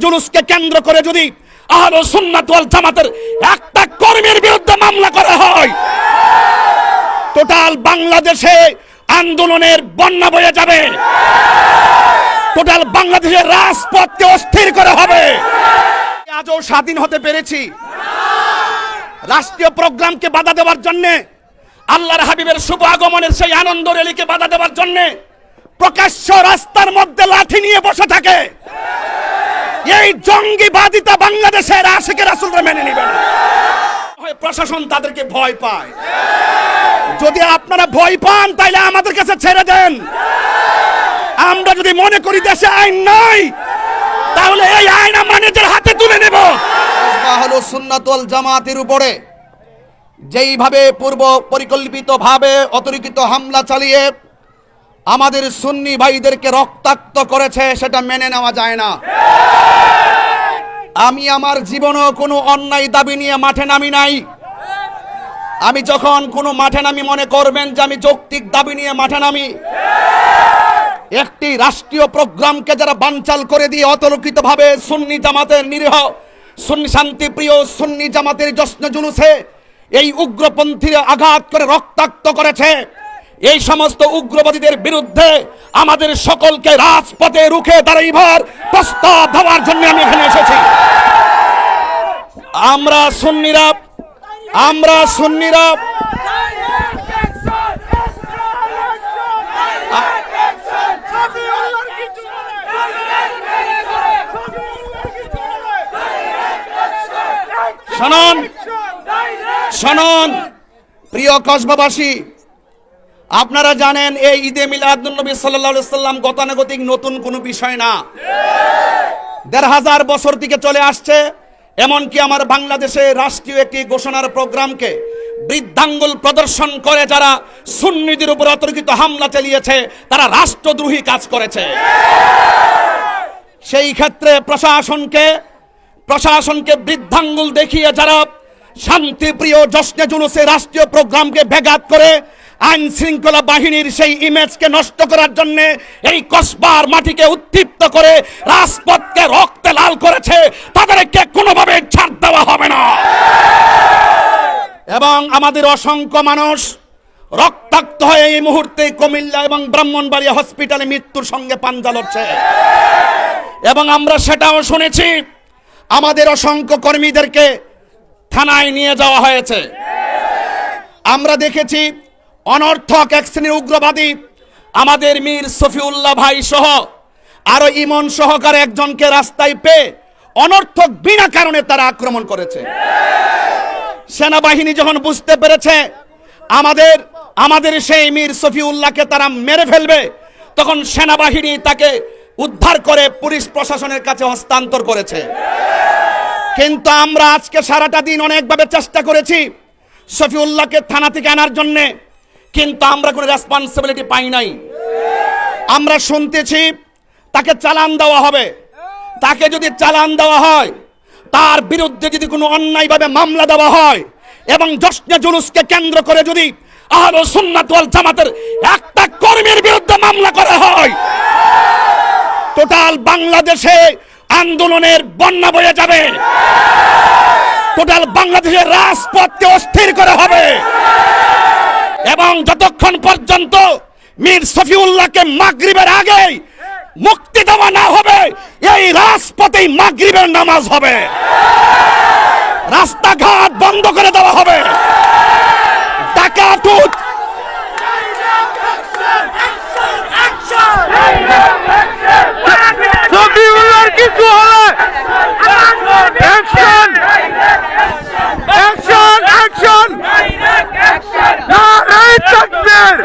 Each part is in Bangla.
জুলুসকে কেন্দ্র করে যদি আহলে সুন্নাত ওয়াল জামাতের একটা কর্মীর বিরুদ্ধে মামলা করা হয়, টোটাল বাংলাদেশে আন্দোলনের বন্যা বয়ে যাবে, টোটাল বাংলাদেশের রাজপথকে অস্থির করা হবে। আজও স্বাধীন হতে পেরেছি রাষ্ট্রীয় প্রোগ্রামকে বাধা দেওয়ার জন্য, আল্লাহর হাবিবের শুভ আগমনের সেই আনন্দ র্যালিকে বাধা দেওয়ার জন্য প্রকাশ্য রাস্তার মধ্যে লাঠি নিয়ে বসে থাকে। এই জঙ্গিবাদিতা বাংলাদেশের আশিকে রাসূলরা মেনে নেবে না। প্রশাসন তাদেরকে ভয় পায়। যদি আপনারা ভয় পান তাহলে আমাদের কাছে ছেড়ে দেন। আমরা যদি মনে করি দেশে আইন নাই, তাহলে এই আইন আমরা নিজের হাতে তুলে নেব। আহলে সুন্নাত ওয়াল জামাতের উপরে যেইভাবে পূর্ব পরিকল্পিতভাবে অতর্কিত হামলা চালিয়ে আমাদের সুন্নি ভাইদেরকে রক্তাক্ত করেছে, সেটা মেনে নেওয়া যায় না। আমি আমার জীবনেও কোনো অন্যায় দাবি নিয়ে মাঠে নামি নাই। আমি যখন কোনো মাঠে নামি, মনে করবেন যে আমি যৌক্তিক দাবি নিয়ে মাঠে নামি। একটি রাষ্ট্রীয় প্রোগ্রামকে যারা বানচাল করে দিয়ে অতর্কিতভাবে সুন্নি জামাতের নিরীহ সুন্নি শান্তিপ্রিয় সুন্নি জামাতের জশ্ন জুলুসে এই উগ্রপন্থীরা আঘাত করে রক্তাক্ত করেছে, এই সমস্ত উগ্রবাদীদের বিরুদ্ধে আমাদের সকলকে রাজপথে রুখে দাঁড়াইবার প্রস্তাব দেওয়ার জন্য আমি এখানে এসেছি। আমরা সুন্নিরা শুনুন প্রিয় কসবাবাসী, আপনারা জানেন এই ঈদে মিলাদুন্নবী সাল্লাল্লাহু আলাইহি সাল্লাম গতানুগতিক নতুন কোনো বিষয় না। ১৫০০ বছর থেকে চলে আসছে। এমনকি আমার বাংলাদেশে রাষ্ট্রীয় একটি ঘোষণার প্রোগ্রামকে বৃদ্ধাঙ্গুল প্রদর্শন করে যারা সুন্নিদের উপর অতর্কিত হামলা চালিয়েছে, তারা রাষ্ট্রদ্রোহী কাজ করেছে। সেই ক্ষেত্রে প্রশাসনকে বৃদ্ধাঙ্গুল দেখিয়ে যারা শান্তিপ্রিয় জশ্নে জুলুসে রাষ্ট্রীয় প্রোগ্রামকে ব্যাঘাত করে আইন শৃঙ্খলা বাহিনীর সেই ইমেজকে নষ্ট করার জন্য এই কসবার মাটিকে উত্তপ্ত করে রাজপথকে রক্তে লাল করেছে, তাদেরকে কোনোভাবে ছাড় দেওয়া হবে না। এবং আমাদের অসংখ্য মানুষ রক্তাক্ত হয়ে এই মুহূর্তে কুমিল্লা এবং ব্রাহ্মণবাড়িয়া হসপিটালে মৃত্যুর সঙ্গে পাঞ্জা লড়ছে। এবং আমরা সেটাও শুনেছি, আমাদের অসংখ্য কর্মীদেরকে থানায় নিয়ে যাওয়া হয়েছে। আমরা দেখেছি অনর্থক এক শ্রেণীর উগ্রবাদী আমাদের মীর সফিউল্লাহ ভাই সহ আরো ইমন সহকারে একজনকে রাস্তায় পেয়ে অনর্থক বিনা কারণে তারা আক্রমণ করেছে। সেনাবাহিনী যখন বুঝতে পেরেছে আমাদের সেই মীর সফিউল্লাহকে তারা মেরে ফেলবে, তখন সেনাবাহিনী তাকে উদ্ধার করে পুলিশ প্রশাসনের কাছে হস্তান্তর করেছে। কিন্তু আমরা আজকে সারাটা দিন অনেকভাবে চেষ্টা করেছি সফিউল্লাহকে থানা থেকে আনার জন্য, কিন্তু আমরা কোনো রেসপন্সিবিলিটি পাই নাই। আমরা শুনতেছি তাকে চালান দেওয়া হবে। তাকে যদি চালান দেওয়া হয়, তার বিরুদ্ধে যদি কোনো অন্যায়ভাবে মামলা দেওয়া হয় এবং জশ্নে জুলুসকে কেন্দ্র করে যদি আহলে সুন্নাত ওয়াল জামাতের একটা কর্মীর বিরুদ্ধে মামলা করা হয়, টোটাল বাংলাদেশে আন্দোলনের বন্যা বয়ে যাবে, টোটাল বাংলাদেশের রাজপথকে অস্থির করা হবে। এবং যতক্ষণ পর্যন্ত মীর সফিউল্লাহকে মাগরিবের আগে মুক্তি দেওয়া না হবে, এই রাজপথেই মাগরিবের নামাজ হবে, রাস্তাঘাট বন্ধ করে দেওয়া হবে। ডাকাত সফিউল্লাহর কিছু হলে অ্যাকশন অ্যাকশন অ্যাকশন নারে তাকবীর।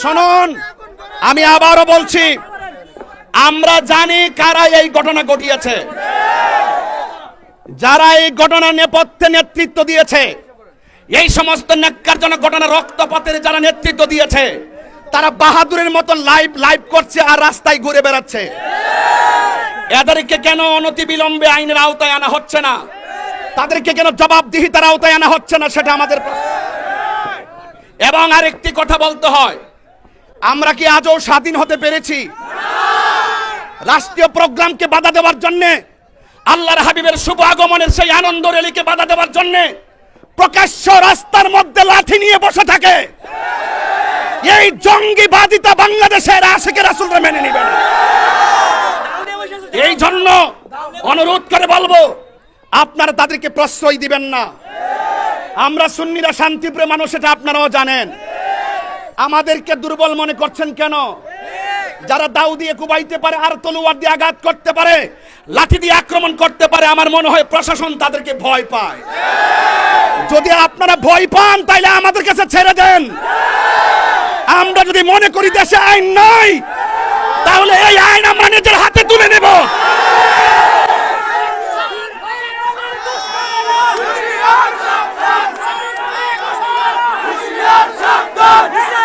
শুনুন, আমি আবারও বলছি, আমরা জানি কারা এই ঘটনা ঘটিয়েছে। যারা এই ঘটনা নেপথ্যে নেতৃত্ব দিয়েছে, এই সমস্ত ন্যাক্কারজনক ঘটনা রক্তপাতের যারা নেতৃত্ব দিয়েছে, তারা বাহাদুরের মতো লাইভ করছে আর রাস্তায় ঘুরে বেড়াচ্ছে। এদেরকে কেন অনতিবিলম্বে আইনের আওতায় আনা হচ্ছে না? তাদেরকে কেন জবাবদিহিতার আওতায় আনা হচ্ছে না, সেটা আমাদের প্রশ্ন। এবং আরেকটি কথা বলতে হয়, আমরা কি আজও স্বাধীন হতে পেরেছি? রাষ্ট্রীয় প্রোগ্রামকে বাধা দেওয়ার জন্য, আল্লাহর হাবিবের শুভ আগমনের সেই আনন্দ র্যালিকে বাধা দেওয়ার জন্য প্রকাশ্য রাস্তার মধ্যে লাঠি নিয়ে বসে থাকে। এই জঙ্গিবাদিতা বাংলাদেশের আশিকের রাসূলরা মেনে নেবে না। এই জন্য অনুরোধ করে বলবো, আপনারা তাদেরকে প্রশ্রয় দিবেন না। আমরা সুন্নিরা শান্তিপ্রিয় মানুষ, এটা আপনারাও জানেন। আমাদেরকে দুর্বল মনে করছেন কেন? যারা দাও দিয়ে কুবাইতে পারে, আর তলোয়ার দিয়ে আঘাত করতে পারে, লাঠি দিয়ে আক্রমণ করতে পারে, আমার মনে হয় প্রশাসন তাদেরকে ভয় পায়। যদি আপনারা ভয় পান তাইলে আমাদের কাছে ছেড়ে দেন। আমরা যদি মনে করি দেশে আইন নাই, তাহলে এই আইন আমরা নিজের হাতে তুলে নেব। সাবধান